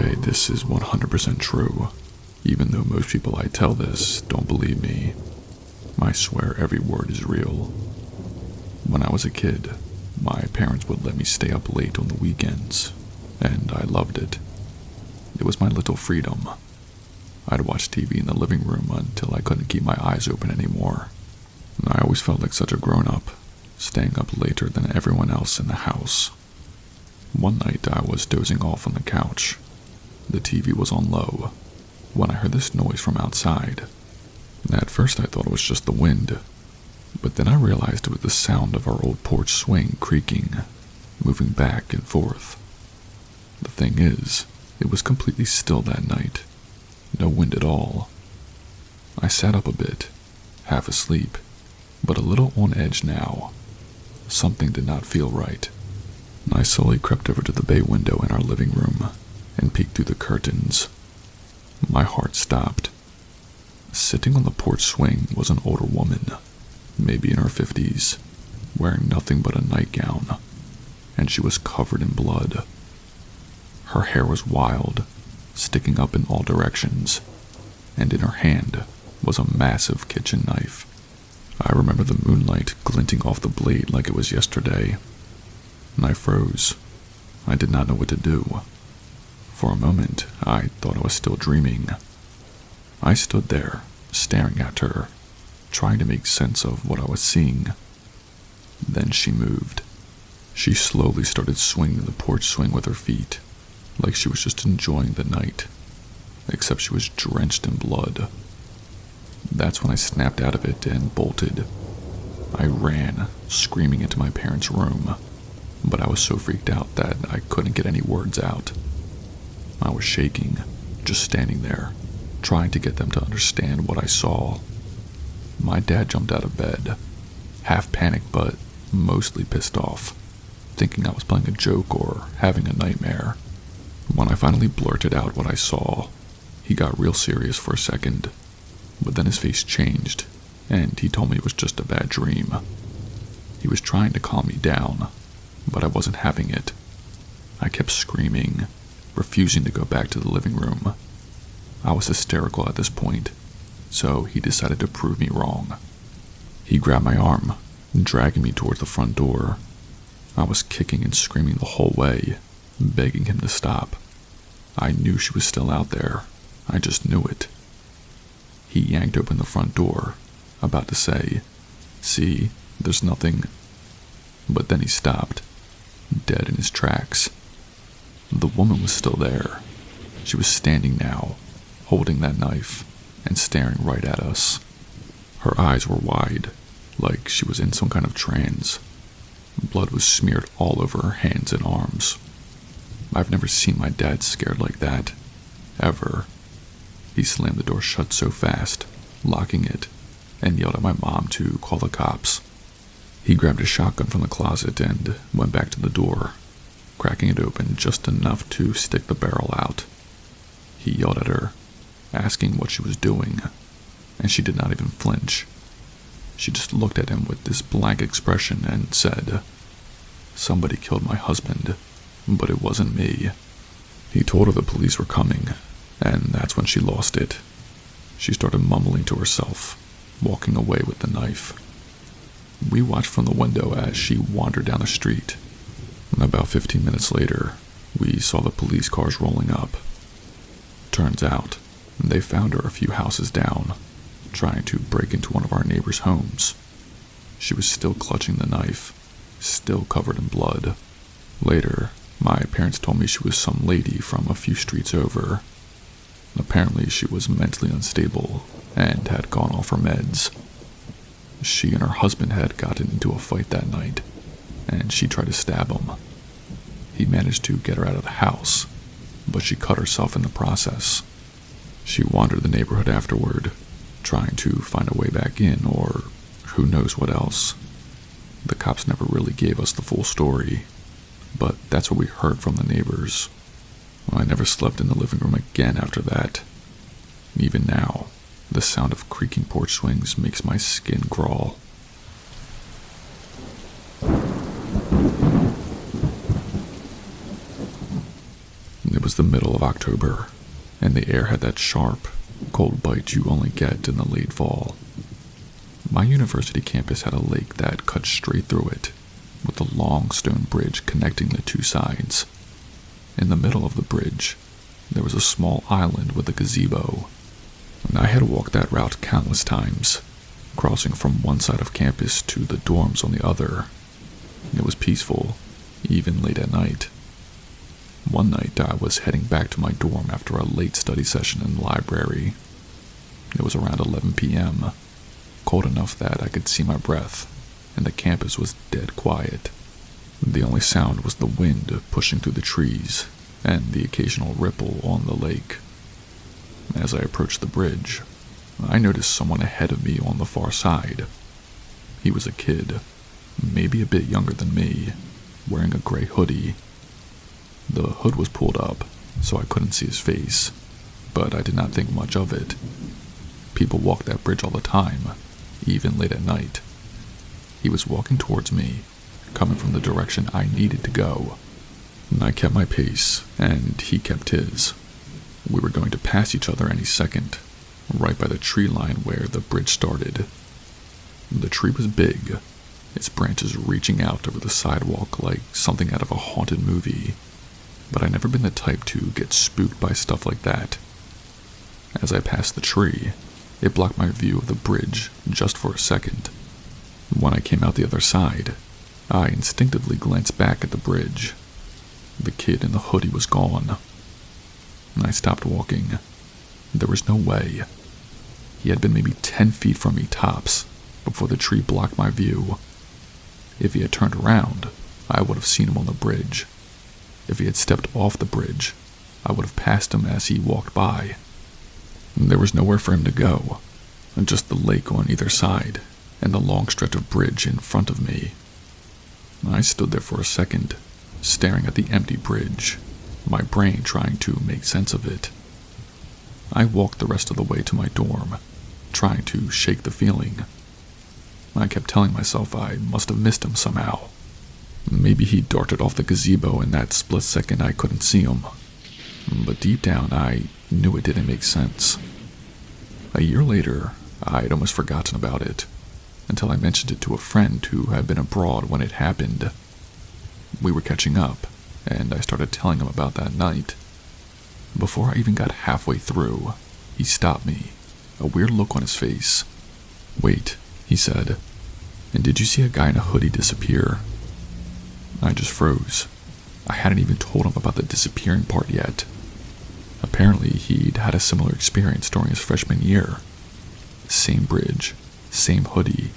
Okay, this is 100% true, even though most people I tell this don't believe me. I swear every word is real. When I was a kid, my parents would let me stay up late on the weekends, and I loved it. It was my little freedom. I'd watch TV in the living room until I couldn't keep my eyes open anymore. I always felt like such a grown-up, staying up later than everyone else in the house. One night I was dozing off on the couch. The TV was on low when I heard this noise from outside. At first I thought it was just the wind, but then I realized it was the sound of our old porch swing creaking, moving back and forth. The thing is, it was completely still that night. No wind at all. I sat up a bit, half asleep, but a little on edge now. Something did not feel right. I slowly crept over to the bay window in our living room and peeked through the curtains. My heart stopped. Sitting on the porch swing was an older woman, maybe in her 50s, wearing nothing but a nightgown, and she was covered in blood. Her hair was wild, sticking up in all directions, and in her hand was a massive kitchen knife. I remember the moonlight glinting off the blade like it was yesterday. I froze. I did not know what to do. For a moment, I thought I was still dreaming. I stood there, staring at her, trying to make sense of what I was seeing. Then she moved. She slowly started swinging the porch swing with her feet, like she was just enjoying the night, except she was drenched in blood. That's when I snapped out of it and bolted. I ran, screaming into my parents' room, but I was so freaked out that I couldn't get any words out. I was shaking, just standing there, trying to get them to understand what I saw. My dad jumped out of bed, half panicked but mostly pissed off, thinking I was playing a joke or having a nightmare. When I finally blurted out what I saw, he got real serious for a second, but then his face changed, and he told me it was just a bad dream. He was trying to calm me down, but I wasn't having it. I kept screaming, refusing to go back to the living room. I was hysterical at this point, so he decided to prove me wrong. He grabbed my arm, dragging me towards the front door. I was kicking and screaming the whole way, begging him to stop. I knew she was still out there. I just knew it. He yanked open the front door, about to say, "See, there's nothing." But then he stopped, dead in his tracks. The woman was still there. She was standing now, holding that knife, and staring right at us. Her eyes were wide, like she was in some kind of trance. Blood was smeared all over her hands and arms. I've never seen my dad scared like that, ever. He slammed the door shut so fast, locking it, and yelled at my mom to call the cops. He grabbed a shotgun from the closet and went back to the door, cracking it open just enough to stick the barrel out. He yelled at her, asking what she was doing, and she did not even flinch. She just looked at him with this blank expression and said, "Somebody killed my husband, but it wasn't me." He told her the police were coming, and that's when she lost it. She started mumbling to herself, walking away with the knife. We watched from the window as she wandered down the street. About 15 minutes later, we saw the police cars rolling up. Turns out, they found her a few houses down, trying to break into one of our neighbors' homes. She was still clutching the knife, still covered in blood. Later, my parents told me she was some lady from a few streets over. Apparently, she was mentally unstable and had gone off her meds. She and her husband had gotten into a fight that night, and she tried to stab him. He managed to get her out of the house, but she cut herself in the process. She wandered the neighborhood afterward, trying to find a way back in, or who knows what else. The cops never really gave us the full story, but that's what we heard from the neighbors. I never slept in the living room again after that. Even now, the sound of creaking porch swings makes my skin crawl. It was the middle of of October, and the air had that sharp, cold bite you only get in the late fall. My university campus had a lake that cut straight through it, with a long stone bridge connecting the two sides. In the middle of the bridge, there was a small island with a gazebo. And I had walked that route countless times, crossing from one side of campus to the dorms on the other. It was peaceful, even late at night. One night I was heading back to my dorm after a late study session in the library. It was around 11 p.m., cold enough that I could see my breath, and the campus was dead quiet. The only sound was the wind pushing through the trees and the occasional ripple on the lake. As I approached the bridge, I noticed someone ahead of me on the far side. He was a kid, maybe a bit younger than me, wearing a gray hoodie. The hood was pulled up, so I couldn't see his face, but I did not think much of it. People walk that bridge all the time, even late at night. He was walking towards me, coming from the direction I needed to go. I kept my pace, and he kept his. We were going to pass each other any second, right by the tree line where the bridge started. The tree was big, its branches reaching out over the sidewalk like something out of a haunted movie, but I'd never been the type to get spooked by stuff like that. As I passed the tree, it blocked my view of the bridge just for a second. When I came out the other side, I instinctively glanced back at the bridge. The kid in the hoodie was gone. I stopped walking. There was no way. He had been maybe 10 feet from me tops before the tree blocked my view. If he had turned around, I would have seen him on the bridge. If he had stepped off the bridge, I would have passed him as he walked by. There was nowhere for him to go, just the lake on either side and the long stretch of bridge in front of me. I stood there for a second, staring at the empty bridge, my brain trying to make sense of it. I walked the rest of the way to my dorm, trying to shake the feeling. I kept telling myself I must have missed him somehow. Maybe he darted off the gazebo in that split second I couldn't see him. But deep down, I knew it didn't make sense. A year later, I'd almost forgotten about it, until I mentioned it to a friend who had been abroad when it happened. We were catching up, and I started telling him about that night. Before I even got halfway through, he stopped me, a weird look on his face. "Wait," he said, "and did you see a guy in a hoodie disappear?" I just froze. I hadn't even told him about the disappearing part yet. Apparently, he'd had a similar experience during his freshman year. Same bridge, same hoodie.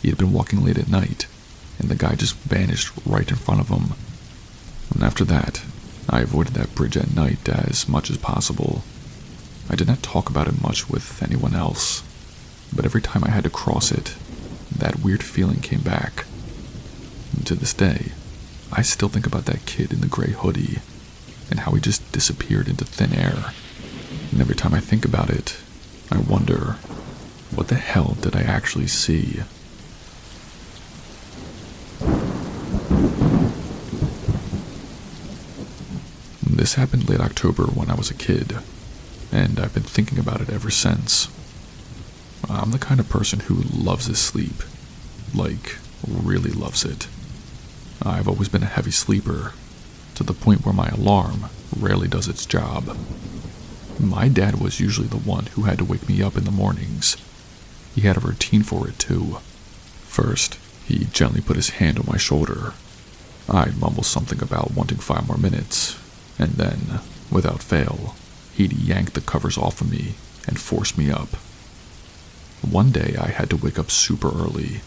He had been walking late at night, and the guy just vanished right in front of him. And after that, I avoided that bridge at night as much as possible. I did not talk about it much with anyone else, but every time I had to cross it, that weird feeling came back. And to this day, I still think about that kid in the gray hoodie, and how he just disappeared into thin air. And every time I think about it, I wonder, what the hell did I actually see? This happened late October when I was a kid, and I've been thinking about it ever since. I'm the kind of person who loves his sleep, like, really loves it. I've always been a heavy sleeper, to the point where my alarm rarely does its job. My dad was usually the one who had to wake me up in the mornings. He had a routine for it too. First, he gently put his hand on my shoulder. I'd mumble something about wanting 5 more minutes, and then, without fail, he'd yank the covers off of me and force me up. One day I had to wake up super early.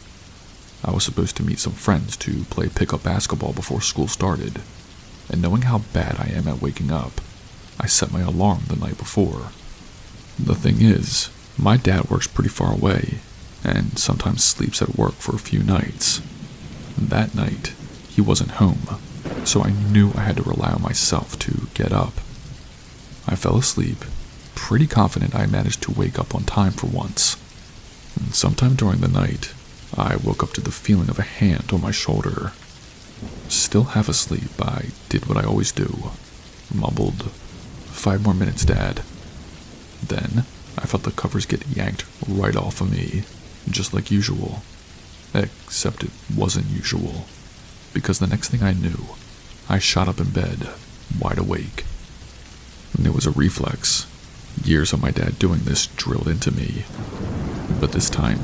I was supposed to meet some friends to play pickup basketball before school started, and knowing how bad I am at waking up, I set my alarm the night before. The thing is, my dad works pretty far away, and sometimes sleeps at work for a few nights. That night, he wasn't home, so I knew I had to rely on myself to get up. I fell asleep, pretty confident I managed to wake up on time for once. And sometime during the night, I woke up to the feeling of a hand on my shoulder. Still half asleep, I did what I always do, mumbled, 5 more minutes, Dad." Then, I felt the covers get yanked right off of me, just like usual. Except it wasn't usual, because the next thing I knew, I shot up in bed, wide awake. And it was a reflex. Years of my dad doing this drilled into me. But this time,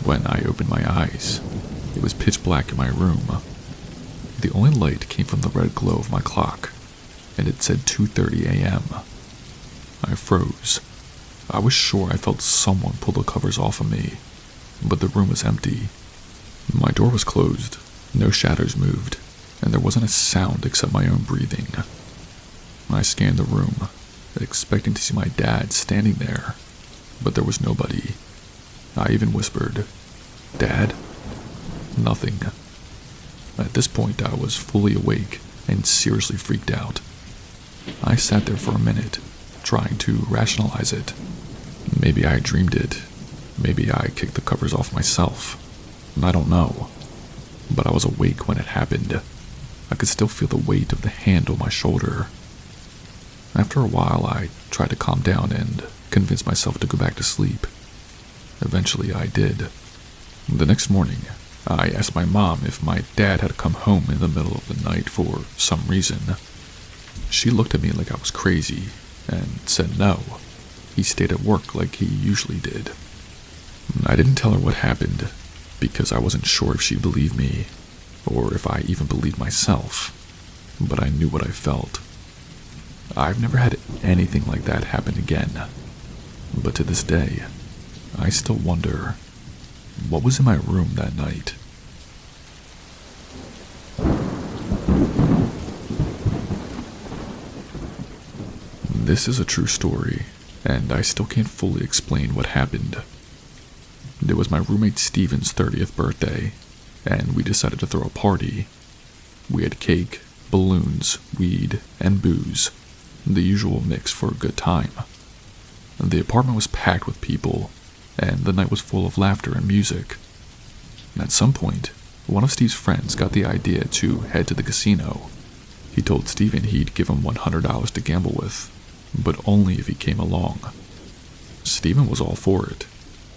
when I opened my eyes, it was pitch black in my room. The only light came from the red glow of my clock, and it said 2:30 a.m. I froze. I was sure I felt someone pull the covers off of me, but the room was empty. My door was closed, no shadows moved, and there wasn't a sound except my own breathing. I scanned the room, expecting to see my dad standing there, but there was nobody. I even whispered, "Dad?" Nothing. At this point, I was fully awake and seriously freaked out. I sat there for a minute, trying to rationalize it. Maybe I dreamed it. Maybe I kicked the covers off myself. I don't know. But I was awake when it happened. I could still feel the weight of the hand on my shoulder. After a while, I tried to calm down and convince myself to go back to sleep. Eventually, I did. The next morning, I asked my mom if my dad had come home in the middle of the night for some reason. She looked at me like I was crazy and said no. He stayed at work like he usually did. I didn't tell her what happened because I wasn't sure if she'd believe me or if I even believed myself, but I knew what I felt. I've never had anything like that happen again, but to this day, I still wonder what was in my room that night. This is a true story, and I still can't fully explain what happened. It was my roommate Steven's 30th birthday, and we decided to throw a party. We had cake, balloons, weed, and booze, the usual mix for a good time. The apartment was packed with people, and the night was full of laughter and music. At some point, one of Steve's friends got the idea to head to the casino. He told Steven he'd give him $100 to gamble with, but only if he came along. Steven was all for it,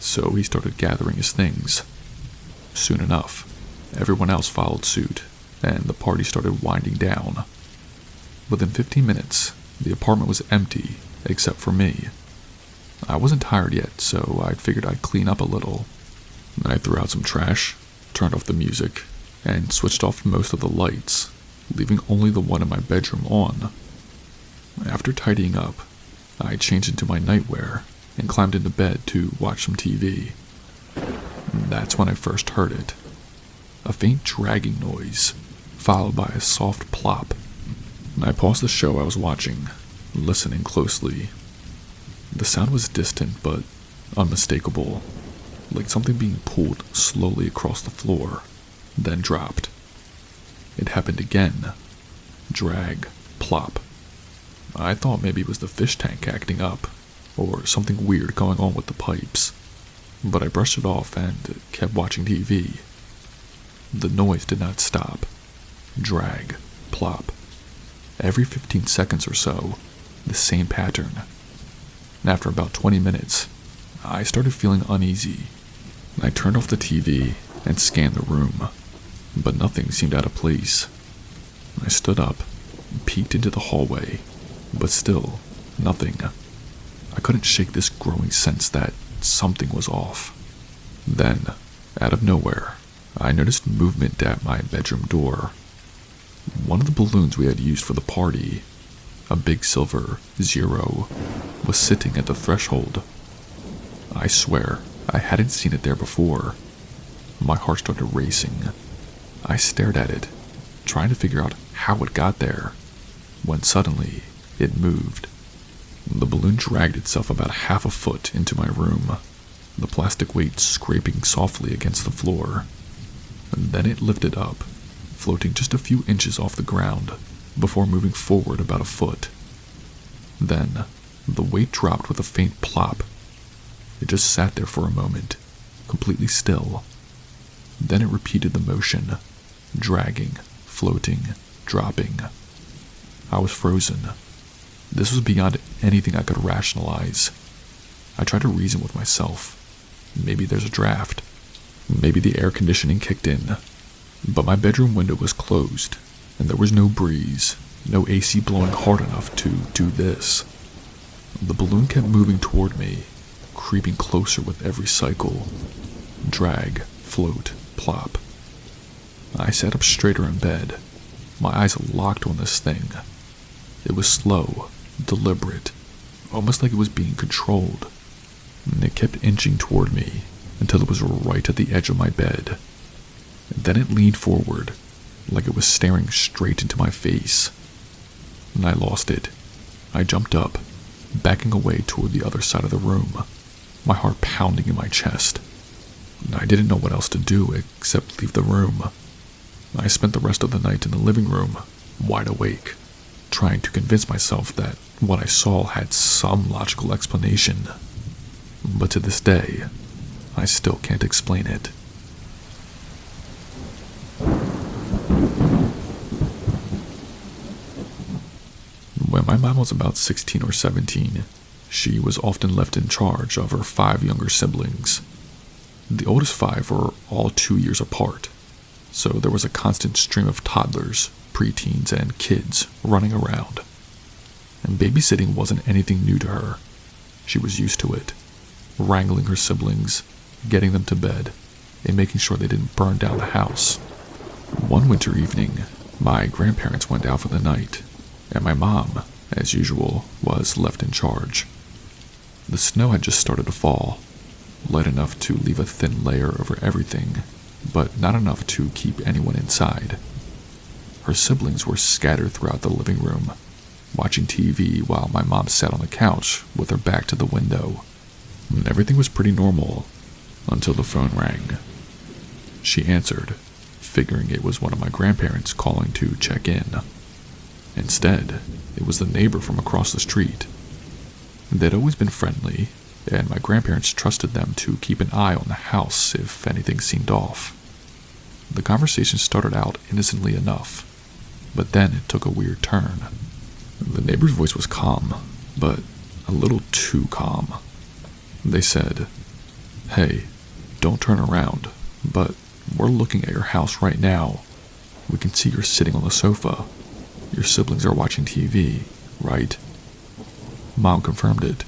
so he started gathering his things. Soon enough, everyone else followed suit, and the party started winding down. Within 15 minutes, the apartment was empty, except for me. I wasn't tired yet, so I figured I'd clean up a little. I threw out some trash, turned off the music, and switched off most of the lights, leaving only the one in my bedroom on. After tidying up, I changed into my nightwear and climbed into bed to watch some TV. That's when I first heard it. A faint dragging noise, followed by a soft plop. I paused the show I was watching, listening closely. The sound was distant but unmistakable, like something being pulled slowly across the floor, then dropped. It happened again. Drag, plop. I thought maybe it was the fish tank acting up, or something weird going on with the pipes, but I brushed it off and kept watching TV. The noise did not stop. Drag, plop. Every 15 seconds or so, the same pattern. After about 20 minutes, I started feeling uneasy. I turned off the TV and scanned the room, but nothing seemed out of place. I stood up, peeked into the hallway, but still, nothing. I couldn't shake this growing sense that something was off. Then, out of nowhere, I noticed movement at my bedroom door. One of the balloons we had used for the party, a big silver 0, was sitting at the threshold. I swear, I hadn't seen it there before. My heart started racing. I stared at it, trying to figure out how it got there, when suddenly, it moved. The balloon dragged itself about half a foot into my room, the plastic weight scraping softly against the floor. And then it lifted up, floating just a few inches off the ground, before moving forward about a foot. Then, the weight dropped with a faint plop. It just sat there for a moment, completely still. Then it repeated the motion, dragging, floating, dropping. I was frozen. This was beyond anything I could rationalize. I tried to reason with myself. Maybe there's a draft. Maybe the air conditioning kicked in. But my bedroom window was closed, and there was no breeze, no AC blowing hard enough to do this. The balloon kept moving toward me, creeping closer with every cycle. Drag, float, plop. I sat up straighter in bed, my eyes locked on this thing. It was slow, deliberate, almost like it was being controlled. And it kept inching toward me until it was right at the edge of my bed. And then it leaned forward, like it was staring straight into my face. And I lost it. I jumped up, backing away toward the other side of the room, my heart pounding in my chest. And I didn't know what else to do except leave the room. I spent the rest of the night in the living room, wide awake, trying to convince myself that what I saw had some logical explanation. But to this day, I still can't explain it. When my mom was about 16 or 17, she was often left in charge of her 5 younger siblings. The oldest 5 were all 2 years apart, so there was a constant stream of toddlers, preteens, and kids running around. And babysitting wasn't anything new to her. She was used to it, wrangling her siblings, getting them to bed, and making sure they didn't burn down the house. One winter evening, my grandparents went out for the night, and my mom, as usual, was left in charge. The snow had just started to fall, light enough to leave a thin layer over everything, but not enough to keep anyone inside. Her siblings were scattered throughout the living room, watching TV while my mom sat on the couch with her back to the window. And everything was pretty normal until the phone rang. She answered, figuring it was one of my grandparents calling to check in. Instead, it was the neighbor from across the street. They'd always been friendly, and my grandparents trusted them to keep an eye on the house if anything seemed off. The conversation started out innocently enough, but then it took a weird turn. The neighbor's voice was calm, but a little too calm. They said, "Hey, don't turn around, but we're looking at your house right now. We can see you're sitting on the sofa. Your siblings are watching TV, right?" Mom confirmed it,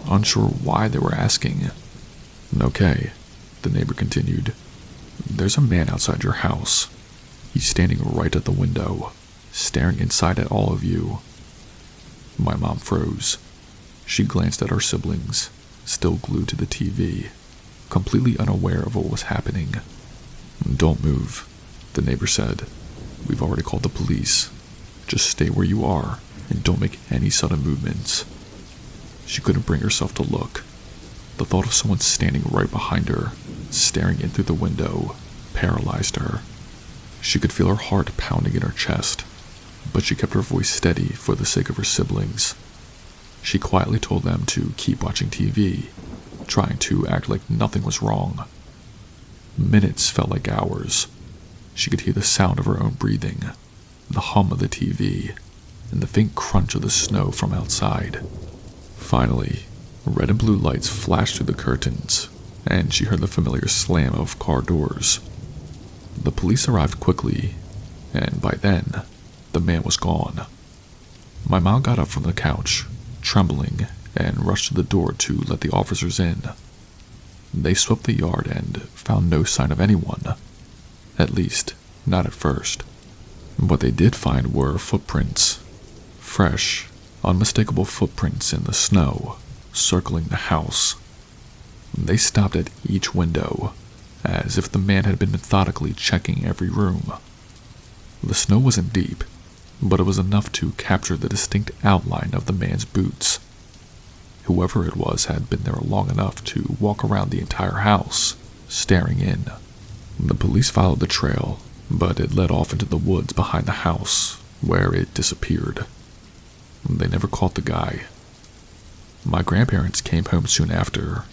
unsure why they were asking. "Okay," the neighbor continued. "There's a man outside your house. He's standing right at the window, staring inside at all of you." My mom froze. She glanced at her siblings, still glued to the TV, completely unaware of what was happening. "Don't move," the neighbor said. "We've already called the police. Just stay where you are and don't make any sudden movements." She couldn't bring herself to look. The thought of someone standing right behind her, staring in through the window, paralyzed her. She could feel her heart pounding in her chest, but she kept her voice steady for the sake of her siblings. She quietly told them to keep watching TV, trying to act like nothing was wrong. Minutes felt like hours. She could hear the sound of her own breathing, the hum of the TV, and the faint crunch of the snow from outside. Finally, red and blue lights flashed through the curtains, and she heard the familiar slam of car doors. The police arrived quickly, and by then, the man was gone. My mom got up from the couch, trembling, and rushed to the door to let the officers in. They swept the yard and found no sign of anyone, at least, not at first. What they did find were footprints, fresh, unmistakable footprints in the snow, circling the house. They stopped at each window, as if the man had been methodically checking every room. The snow wasn't deep, but it was enough to capture the distinct outline of the man's boots. Whoever it was had been there long enough to walk around the entire house, staring in. The police followed the trail, but it led off into the woods behind the house, where it disappeared. They never caught the guy. My grandparents came home soon after,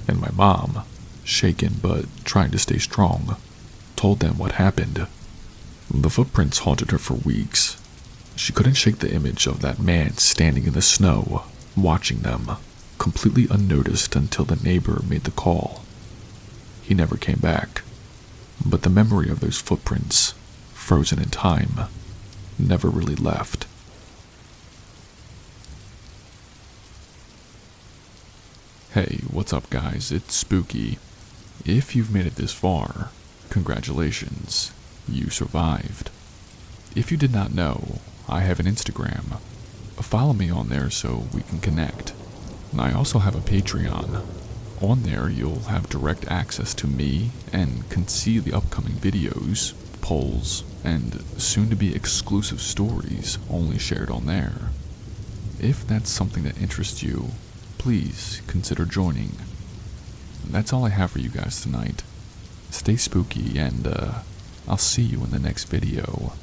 and my mom, shaken but trying to stay strong, told them what happened. The footprints haunted her for weeks. She couldn't shake the image of that man standing in the snow, watching them, completely unnoticed until the neighbor made the call. He never came back, but the memory of those footprints, frozen in time, never really left. Hey, what's up guys? It's Spooky. If you've made it this far, congratulations, you survived. If you did not know, I have an Instagram. Follow me on there so we can connect. I also have a Patreon. On there you'll have direct access to me and can see the upcoming videos, polls, and soon-to-be exclusive stories only shared on there. If that's something that interests you, please consider joining. That's all I have for you guys tonight. Stay spooky and I'll see you in the next video.